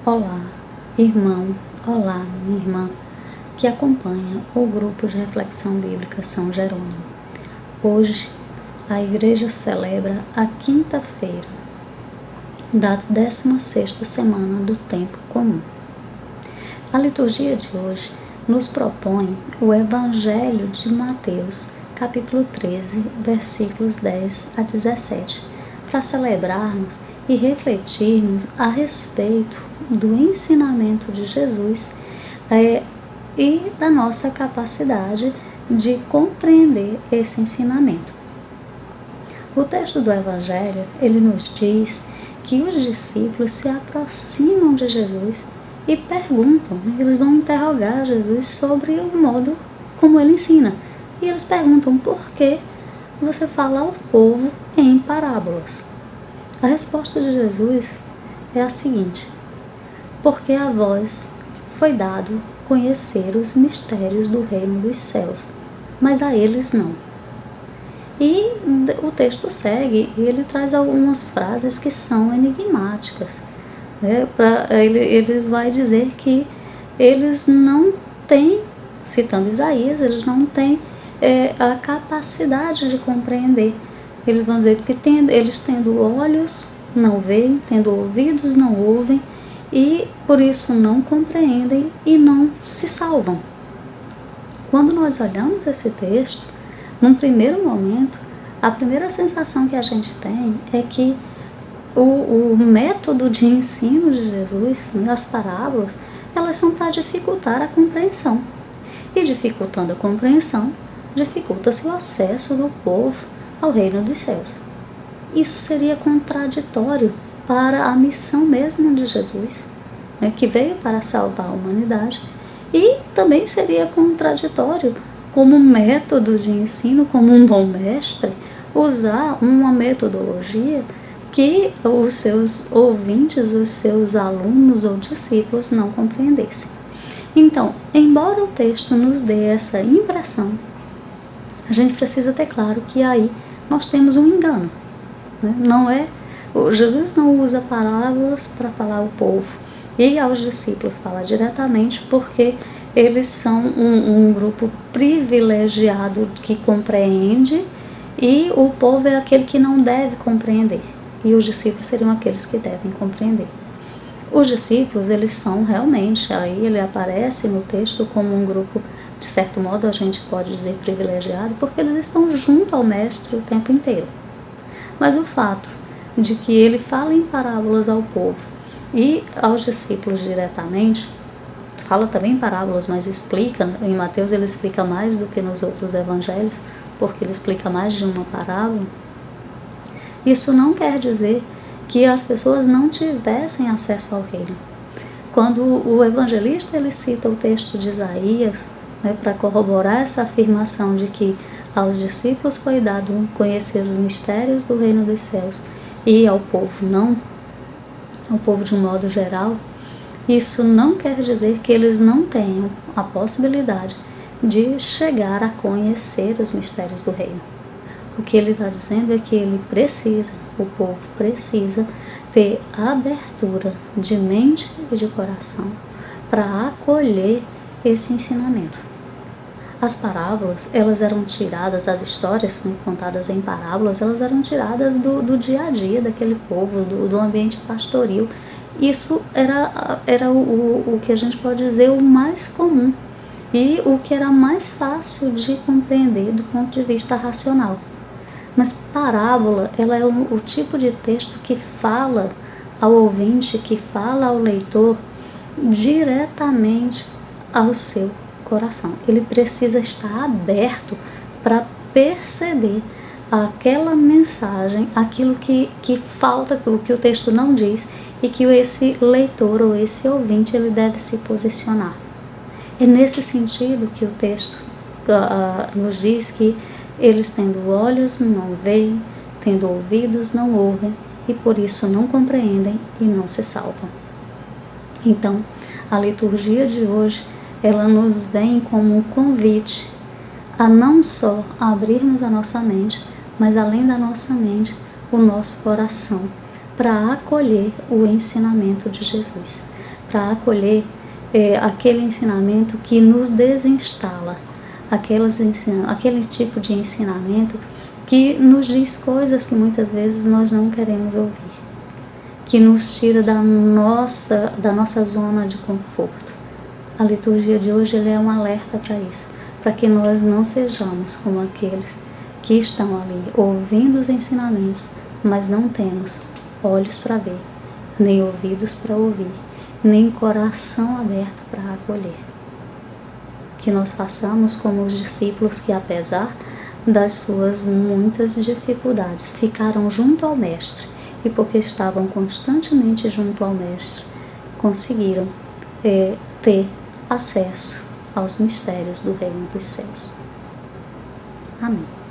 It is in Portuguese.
Olá, irmão, olá, minha irmã, que acompanha o grupo de reflexão bíblica São Jerônimo. Hoje, a igreja celebra a quinta-feira da 16ª semana do tempo comum. A liturgia de hoje nos propõe o Evangelho de Mateus, capítulo 13, versículos 10 a 17, para celebrarmos e refletirmos a respeito do ensinamento de Jesus e da nossa capacidade de compreender esse ensinamento. O texto do Evangelho, ele nos diz que os discípulos se aproximam de Jesus e perguntam, eles vão interrogar Jesus sobre o modo como ele ensina. E eles perguntam: por que você fala ao povo em parábolas? A resposta de Jesus é a seguinte: porque a vós foi dado conhecer os mistérios do reino dos céus, mas a eles não. E o texto segue e ele traz algumas frases que são enigmáticas. Ele vai dizer que eles não têm, citando Isaías, eles não têm a capacidade de compreender. Eles vão dizer que eles tendo olhos não veem, tendo ouvidos não ouvem, e por isso não compreendem e não se salvam. Quando nós olhamos esse texto, num primeiro momento, a primeira sensação que a gente tem é que o método de ensino de Jesus, as parábolas, elas são para dificultar a compreensão. E dificultando a compreensão, dificulta-se o acesso do povo ao reino dos céus. Isso seria contraditório para a missão mesmo de Jesus, que veio para salvar a humanidade, e também seria contraditório como método de ensino, como um bom mestre, usar uma metodologia que os seus ouvintes, os seus alunos ou discípulos não compreendessem. Então, embora o texto nos dê essa impressão, a gente precisa ter claro que aí nós temos um engano. Jesus não usa parábolas para falar ao povo e aos discípulos falar diretamente, porque eles são um grupo privilegiado que compreende, e o povo é aquele que não deve compreender, e os discípulos seriam aqueles que devem compreender. Os discípulos, eles são realmente, aí ele aparece no texto como um grupo, de certo modo a gente pode dizer privilegiado, porque eles estão junto ao mestre o tempo inteiro. Mas o fato de que ele fala em parábolas ao povo e aos discípulos diretamente, fala também em parábolas, mas explica, em Mateus ele explica mais do que nos outros evangelhos, porque ele explica mais de uma parábola. Isso não quer dizer que as pessoas não tivessem acesso ao reino. Quando o evangelista ele cita o texto de Isaías, para corroborar essa afirmação de que aos discípulos foi dado conhecer os mistérios do reino dos céus e ao povo não, ao povo de um modo geral, isso não quer dizer que eles não tenham a possibilidade de chegar a conhecer os mistérios do reino. O que ele está dizendo é que o povo precisa ter abertura de mente e de coração para acolher esse ensinamento. As parábolas, elas eram tiradas, as histórias contadas em parábolas, elas eram tiradas do dia a dia daquele povo, do ambiente pastoril. Isso era o que a gente pode dizer o mais comum e o que era mais fácil de compreender do ponto de vista racional. Mas parábola, ela é o tipo de texto que fala ao ouvinte, que fala ao leitor diretamente ao seu coração. Ele precisa estar aberto para perceber aquela mensagem, aquilo que falta, o que o texto não diz, e que esse leitor ou esse ouvinte ele deve se posicionar. É nesse sentido que o texto nos diz que eles tendo olhos não veem, tendo ouvidos não ouvem, e por isso não compreendem e não se salvam. Então, a liturgia de hoje, ela nos vem como um convite a não só abrirmos a nossa mente, mas além da nossa mente, o nosso coração, para acolher o ensinamento de Jesus. para acolher aquele ensinamento que nos desinstala, aquele tipo de ensinamento que nos diz coisas que muitas vezes nós não queremos ouvir, que nos tira da nossa zona de conforto. A liturgia de hoje é um alerta para isso, para que nós não sejamos como aqueles que estão ali ouvindo os ensinamentos, mas não temos olhos para ver, nem ouvidos para ouvir, nem coração aberto para acolher. Que nós façamos como os discípulos que, apesar das suas muitas dificuldades, ficaram junto ao Mestre, e porque estavam constantemente junto ao Mestre, conseguiram ter acesso aos mistérios do Reino dos Céus. Amém.